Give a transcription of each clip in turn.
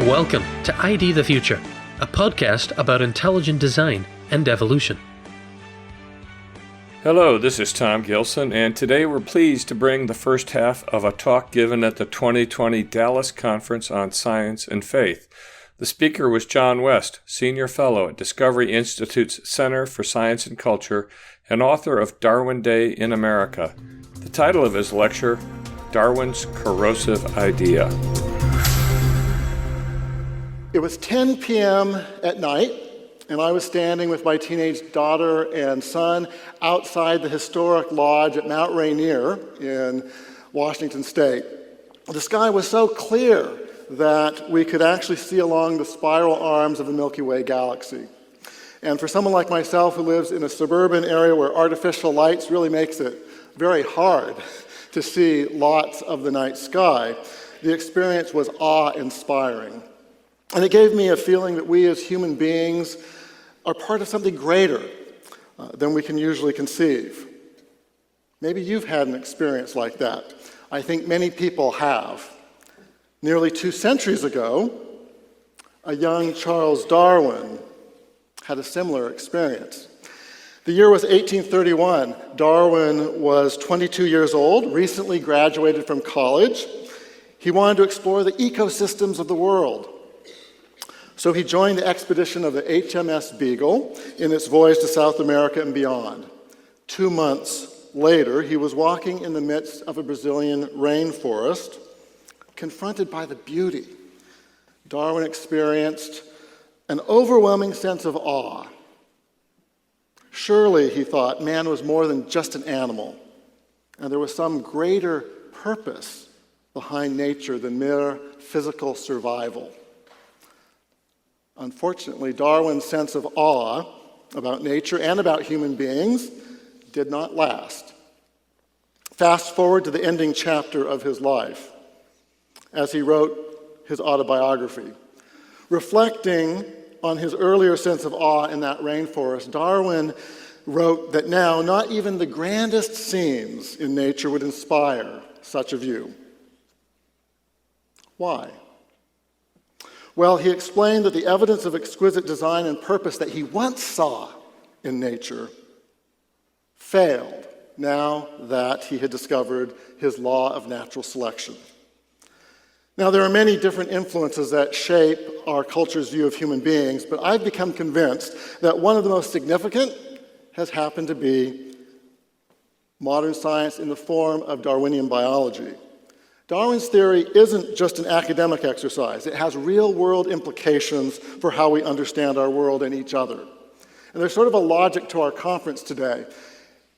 Welcome to ID the Future, a podcast about intelligent design and evolution. Hello, this is Tom Gilson, and today we're pleased to bring the first half of a talk given at the 2020 Dallas Conference on Science and Faith. The speaker was John West, Senior Fellow at Discovery Institute's Center for Science and Culture and author of Darwin Day in America. The title of his lecture, Darwin's Corrosive Idea. It was 10 p.m. at night, and I was standing with my teenage daughter and son outside the historic lodge at Mount Rainier in Washington State. The sky was so clear that we could actually see along the spiral arms of the Milky Way galaxy. And for someone like myself who lives in a suburban area where artificial lights really makes it very hard to see lots of the night sky, the experience was awe-inspiring. And it gave me a feeling that we as human beings are part of something greater than we can usually conceive. Maybe you've had an experience like that. I think many people have. Nearly 2 centuries ago, a young Charles Darwin had a similar experience. The year was 1831. Darwin was 22 years old, recently graduated from college. He wanted to explore the ecosystems of the world. So he joined the expedition of the HMS Beagle in its voyage to South America and beyond. 2 months later, he was walking in the midst of a Brazilian rainforest, confronted by the beauty. Darwin experienced an overwhelming sense of awe. Surely, he thought, man was more than just an animal, and there was some greater purpose behind nature than mere physical survival. Unfortunately, Darwin's sense of awe about nature and about human beings did not last. Fast forward to the ending chapter of his life, as he wrote his autobiography. Reflecting on his earlier sense of awe in that rainforest, Darwin wrote that now not even the grandest scenes in nature would inspire such a view. Why? Well, he explained that the evidence of exquisite design and purpose that he once saw in nature failed now that he had discovered his law of natural selection. Now, there are many different influences that shape our culture's view of human beings, but I've become convinced that one of the most significant has happened to be modern science in the form of Darwinian biology. Darwin's theory isn't just an academic exercise. It has real-world implications for how we understand our world and each other. And there's sort of a logic to our conference today.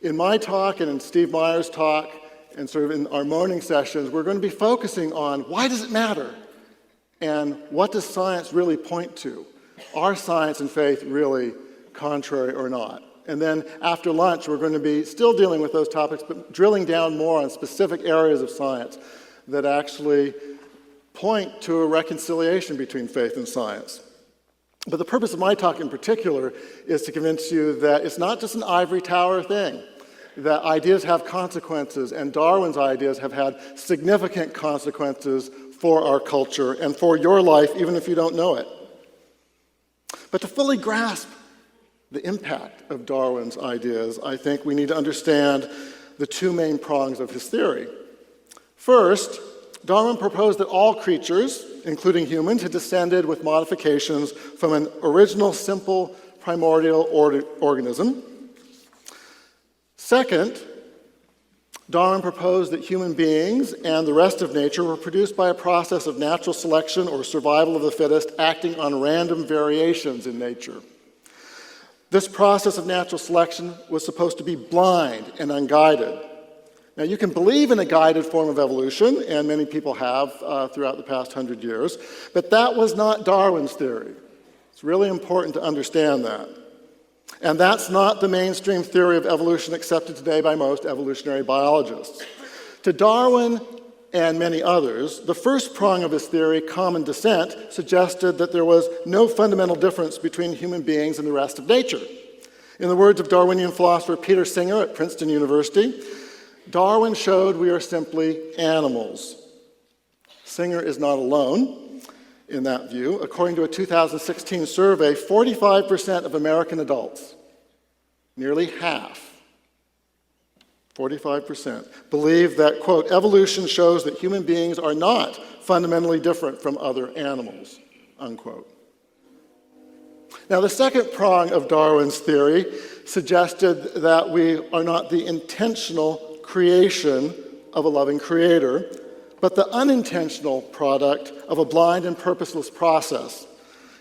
In my talk and in Steve Meyer's talk, and sort of in our morning sessions, we're going to be focusing on why does it matter? And what does science really point to? Are science and faith really contrary or not? And then after lunch, we're going to be still dealing with those topics, but drilling down more on specific areas of science that actually point to a reconciliation between faith and science. But the purpose of my talk in particular is to convince you that it's not just an ivory tower thing, that ideas have consequences, and Darwin's ideas have had significant consequences for our culture and for your life, even if you don't know it. But to fully grasp the impact of Darwin's ideas, I think we need to understand the 2 main prongs of his theory. First, Darwin proposed that all creatures, including humans, had descended with modifications from an original, simple, primordial organism. Second, Darwin proposed that human beings and the rest of nature were produced by a process of natural selection or survival of the fittest acting on random variations in nature. This process of natural selection was supposed to be blind and unguided. Now, you can believe in a guided form of evolution, and many people have throughout the past 100 years, but that was not Darwin's theory. It's really important to understand that. And that's not the mainstream theory of evolution accepted today by most evolutionary biologists. To Darwin and many others, the first prong of his theory, common descent, suggested that there was no fundamental difference between human beings and the rest of nature. In the words of Darwinian philosopher Peter Singer at Princeton University, Darwin showed we are simply animals. Singer is not alone. in that view. According to a 2016 survey, 45% of American adults, nearly half, 45%, believe that, quote, evolution shows that human beings are not fundamentally different from other animals, unquote. Now, the second prong of Darwin's theory suggested that we are not the intentional creation of a loving creator, but the unintentional product of a blind and purposeless process.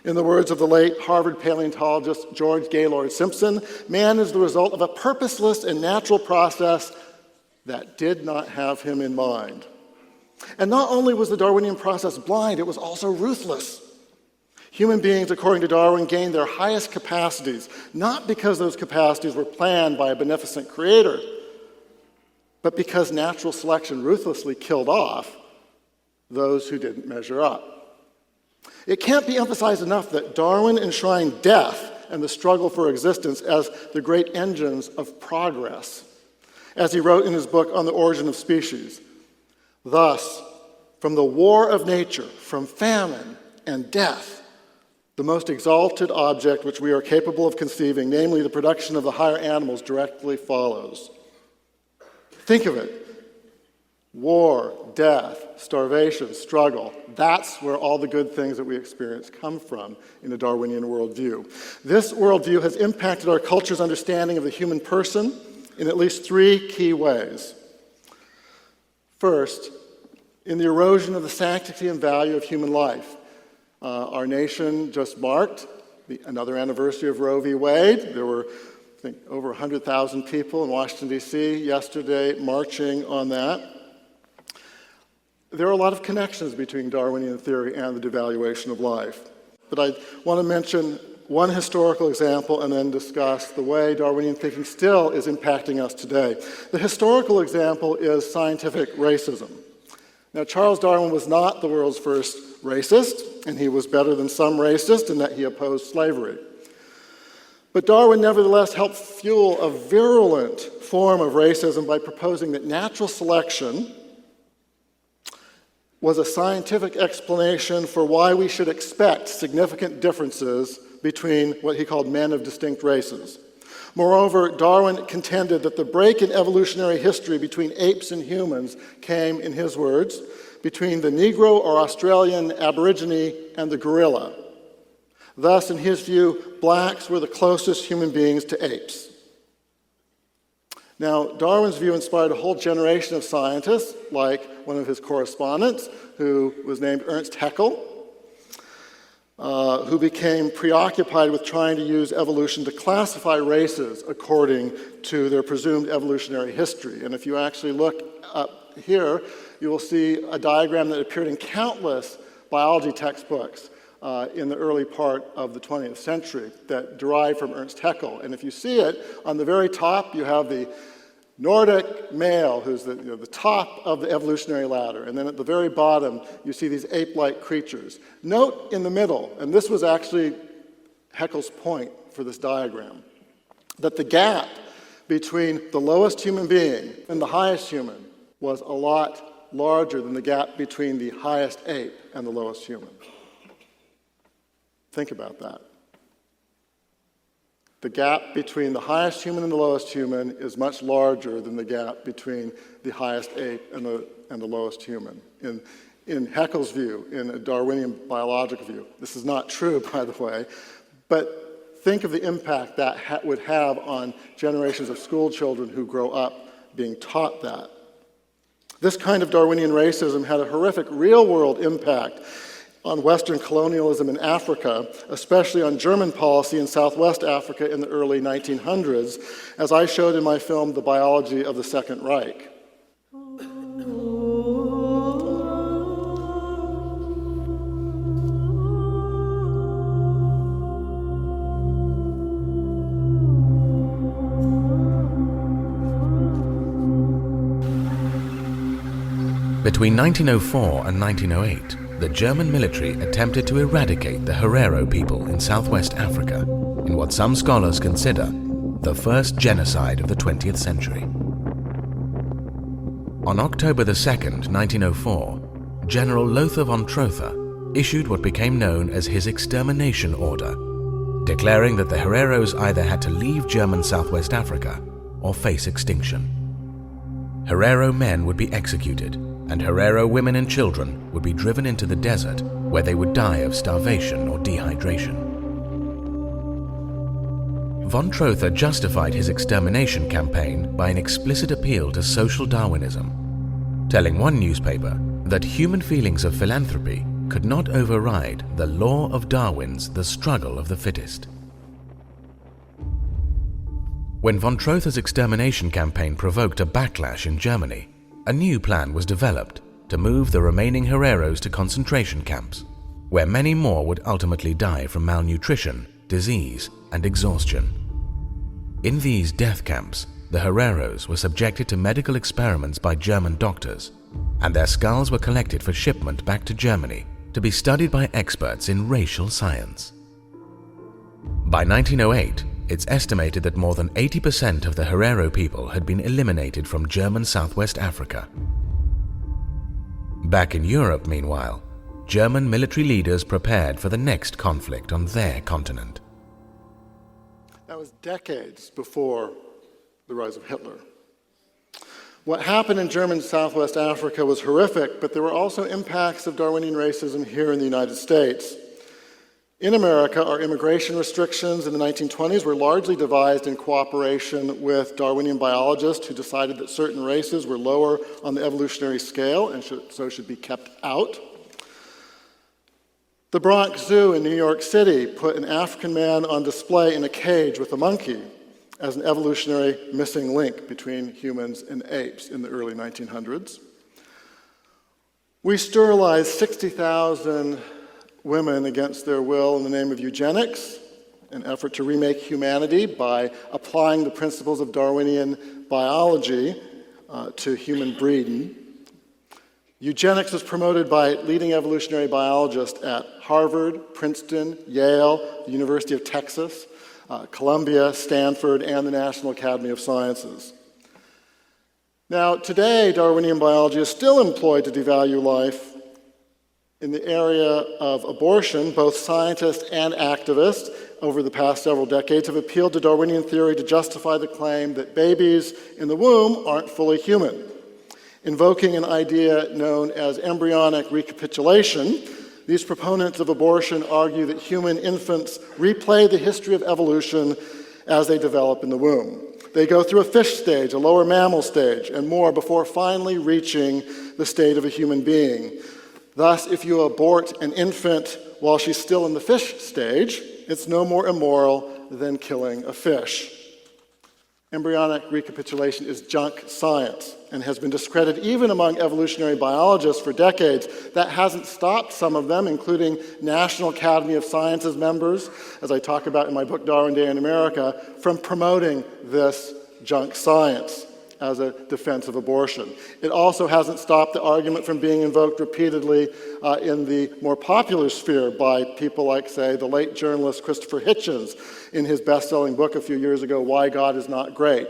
In the words of the late Harvard paleontologist George Gaylord Simpson, man is the result of a purposeless and natural process that did not have him in mind. And not only was the Darwinian process blind, it was also ruthless. Human beings, according to Darwin, gained their highest capacities, not because those capacities were planned by a beneficent creator, but because natural selection ruthlessly killed off those who didn't measure up. It can't be emphasized enough that Darwin enshrined death and the struggle for existence as the great engines of progress, as he wrote in his book On the Origin of Species. Thus, from the war of nature, from famine and death, the most exalted object which we are capable of conceiving, namely the production of the higher animals, directly follows. Think of it. War, death, starvation, struggle. That's where all the good things that we experience come from in a Darwinian worldview. This worldview has impacted our culture's understanding of the human person in at least three key ways. First, in the erosion of the sanctity and value of human life. Our nation just marked another anniversary of Roe v. Wade. There were, I think, over 100,000 people in Washington, D.C. yesterday marching on that. There are a lot of connections between Darwinian theory and the devaluation of life. But I want to mention one historical example and then discuss the way Darwinian thinking still is impacting us today. The historical example is scientific racism. Now, Charles Darwin was not the world's first racist, and he was better than some racists in that he opposed slavery. But Darwin nevertheless helped fuel a virulent form of racism by proposing that natural selection was a scientific explanation for why we should expect significant differences between what he called men of distinct races. Moreover, Darwin contended that the break in evolutionary history between apes and humans came, in his words, between the Negro or Australian Aborigine and the gorilla. Thus, in his view, blacks were the closest human beings to apes. Now, Darwin's view inspired a whole generation of scientists, like one of his correspondents, who was named Ernst Haeckel, who became preoccupied with trying to use evolution to classify races according to their presumed evolutionary history. And if you actually look up here, you will see a diagram that appeared in countless biology textbooks in the early part of the 20th century that derived from Ernst Haeckel. And if you see it, on the very top you have the Nordic male, who's the top of the evolutionary ladder. And then at the very bottom, you see these ape-like creatures. Note in the middle, and this was actually Haeckel's point for this diagram, that the gap between the lowest human being and the highest human was a lot larger than the gap between the highest ape and the lowest human. Think about that. The gap between the highest human and the lowest human is much larger than the gap between the highest ape and the lowest human. In Haeckel's view, in a Darwinian biological view, this is not true, by the way, but think of the impact that would have on generations of school children who grow up being taught that. This kind of Darwinian racism had a horrific real-world impact on Western colonialism in Africa, especially on German policy in Southwest Africa in the early 1900s, as I showed in my film, The Biology of the Second Reich. Between 1904 and 1908, the German military attempted to eradicate the Herero people in southwest Africa in what some scholars consider the first genocide of the 20th century. On October 2, 1904, General Lothar von Trotha issued what became known as his extermination order, declaring that the Hereros either had to leave German Southwest Africa or face extinction. Herero men would be executed, and Herero women and children would be driven into the desert where they would die of starvation or dehydration. Von Trotha justified his extermination campaign by an explicit appeal to social Darwinism, telling one newspaper that human feelings of philanthropy could not override the law of Darwin's the struggle of the fittest. When von Trotha's extermination campaign provoked a backlash in Germany, a new plan was developed to move the remaining Hereros to concentration camps, where many more would ultimately die from malnutrition, disease, and exhaustion. In these death camps, the Hereros were subjected to medical experiments by German doctors, and their skulls were collected for shipment back to Germany to be studied by experts in racial science. By 1908, it's estimated that more than 80% of the Herero people had been eliminated from German Southwest Africa. Back in Europe, meanwhile, German military leaders prepared for the next conflict on their continent. That was decades before the rise of Hitler. What happened in German Southwest Africa was horrific, but there were also impacts of Darwinian racism here in the United States. In America, our immigration restrictions in the 1920s were largely devised in cooperation with Darwinian biologists who decided that certain races were lower on the evolutionary scale and so should be kept out. The Bronx Zoo in New York City put an African man on display in a cage with a monkey as an evolutionary missing link between humans and apes in the early 1900s. We sterilized 60,000 women against their will in the name of eugenics, an effort to remake humanity by applying the principles of Darwinian biology to human breeding. Eugenics was promoted by leading evolutionary biologists at Harvard, Princeton, Yale, the University of Texas, Columbia, Stanford, and the National Academy of Sciences. Now, today, Darwinian biology is still employed to devalue life. In the area of abortion, both scientists and activists over the past several decades have appealed to Darwinian theory to justify the claim that babies in the womb aren't fully human. Invoking an idea known as embryonic recapitulation, these proponents of abortion argue that human infants replay the history of evolution as they develop in the womb. They go through a fish stage, a lower mammal stage, and more before finally reaching the state of a human being. Thus, if you abort an infant while she's still in the fish stage, it's no more immoral than killing a fish. Embryonic recapitulation is junk science and has been discredited even among evolutionary biologists for decades. That hasn't stopped some of them, including National Academy of Sciences members, as I talk about in my book, Darwin Day in America, from promoting this junk science as a defense of abortion. It also hasn't stopped the argument from being invoked repeatedly in the more popular sphere by people like, say, the late journalist Christopher Hitchens in his best-selling book a few years ago, Why God is Not Great.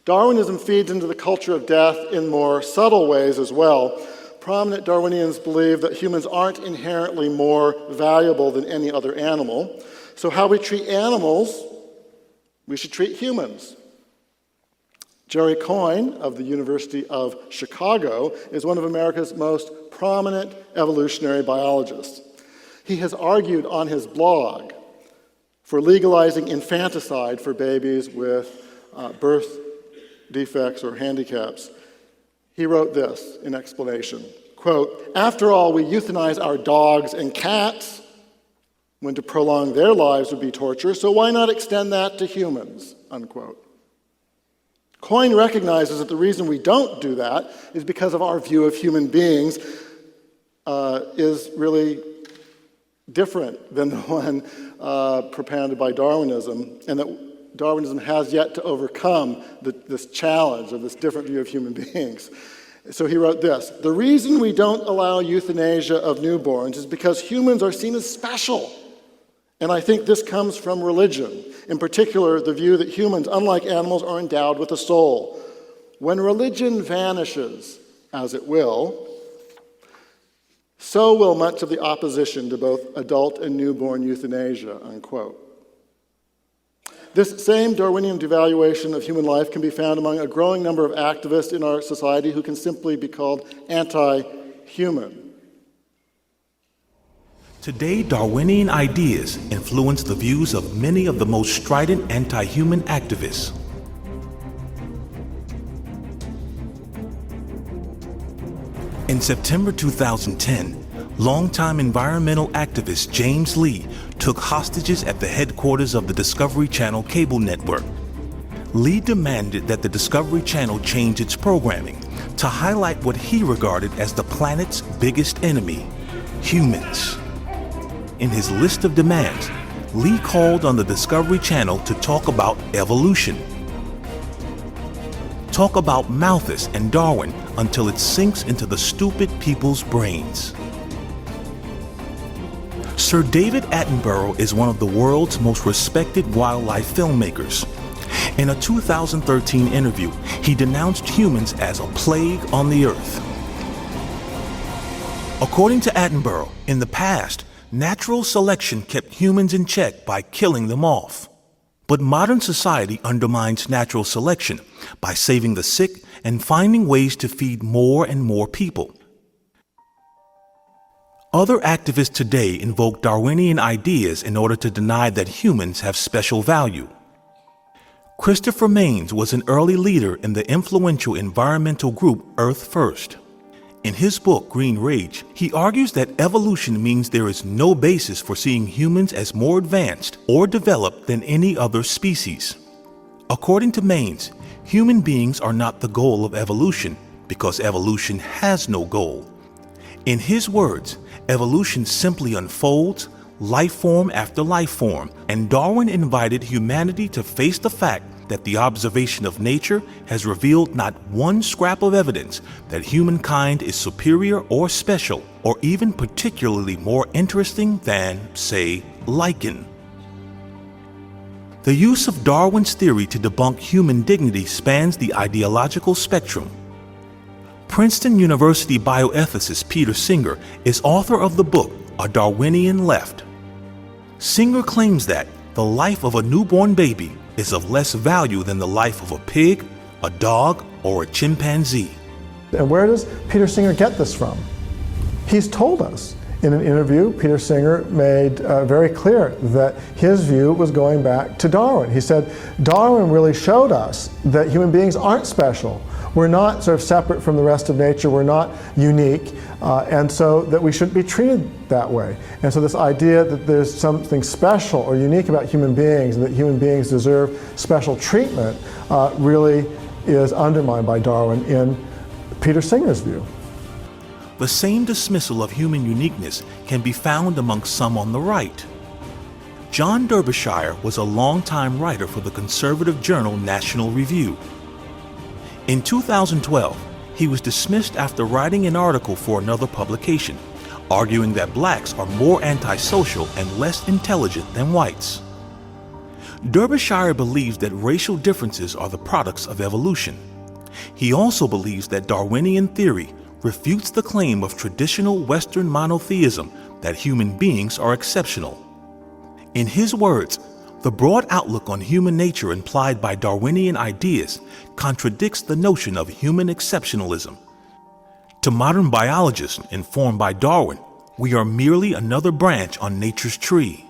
Darwinism feeds into the culture of death in more subtle ways as well. Prominent Darwinians believe that humans aren't inherently more valuable than any other animal. So how we treat animals, we should treat humans. Jerry Coyne of the University of Chicago is one of America's most prominent evolutionary biologists. He has argued on his blog for legalizing infanticide for babies with birth defects or handicaps. He wrote this in explanation, quote, "After all, we euthanize our dogs and cats when to prolong their lives would be torture, so why not extend that to humans," unquote. Coyne recognizes that the reason we don't do that is because of our view of human beings is really different than the one propounded by Darwinism, and that Darwinism has yet to overcome this challenge of this different view of human beings. So he wrote this: "The reason we don't allow euthanasia of newborns is because humans are seen as special. And I think this comes from religion, in particular the view that humans, unlike animals, are endowed with a soul. When religion vanishes, as it will, So will much of the opposition to both adult and newborn euthanasia, unquote. This same Darwinian devaluation of human life can be found among a growing number of activists in our society who can simply be called anti-human. Today, Darwinian ideas influence the views of many of the most strident anti-human activists. In September 2010, longtime environmental activist James Lee took hostages at the headquarters of the Discovery Channel cable network. Lee demanded that the Discovery Channel change its programming to highlight what he regarded as the planet's biggest enemy, humans. In his list of demands, Lee called on the Discovery Channel to talk about evolution. Talk about Malthus and Darwin until it sinks into the stupid people's brains. Sir David Attenborough is one of the world's most respected wildlife filmmakers. In a 2013 interview, he denounced humans as a plague on the earth. According to Attenborough, in the past, natural selection kept humans in check by killing them off. But modern society undermines natural selection by saving the sick and finding ways to feed more and more people. Other activists today invoke Darwinian ideas in order to deny that humans have special value. Christopher Maines was an early leader in the influential environmental group Earth First. In his book, Green Rage, he argues that evolution means there is no basis for seeing humans as more advanced or developed than any other species. According to Maines, human beings are not the goal of evolution because evolution has no goal. In his words, evolution simply unfolds, life form after life form, and Darwin invited humanity to face the fact that the observation of nature has revealed not one scrap of evidence that humankind is superior or special, or even particularly more interesting than, say, lichen. The use of Darwin's theory to debunk human dignity spans the ideological spectrum. Princeton University bioethicist Peter Singer is author of the book, A Darwinian Left. Singer claims that the life of a newborn baby is of less value than the life of a pig, a dog, or a chimpanzee. And where does Peter Singer get this from? He's told us. In an interview, Peter Singer made very clear that his view was going back to Darwin. He said, Darwin really showed us that human beings aren't special. We're not sort of separate from the rest of nature. We're not unique. And so that we shouldn't be treated that way. And so this idea that there's something special or unique about human beings and that human beings deserve special treatment really is undermined by Darwin in Peter Singer's view. The same dismissal of human uniqueness can be found among some on the right. John Derbyshire was a longtime writer for the conservative journal National Review. In 2012, he was dismissed after writing an article for another publication, arguing that blacks are more antisocial and less intelligent than whites. Derbyshire believes that racial differences are the products of evolution. He also believes that Darwinian theory refutes the claim of traditional Western monotheism that human beings are exceptional. In his words, the broad outlook on human nature implied by Darwinian ideas contradicts the notion of human exceptionalism. To modern biologists informed by Darwin, we are merely another branch on nature's tree.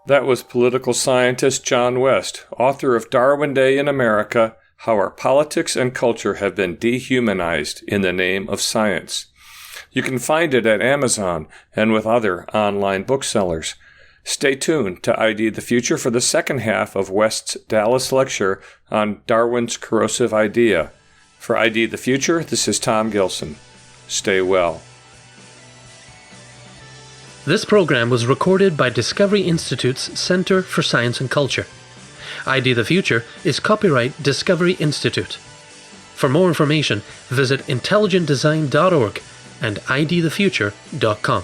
That was political scientist John West, author of Darwin Day in America, How Our Politics and Culture Have Been Dehumanized in the Name of Science. You can find it at Amazon and with other online booksellers. Stay tuned to ID the Future for the second half of West's Dallas lecture on Darwin's corrosive idea. For ID the Future, this is Tom Gilson. Stay well. This program was recorded by Discovery Institute's Center for Science and Culture. ID the Future is copyright Discovery Institute. For more information, visit intelligentdesign.org and idthefuture.com.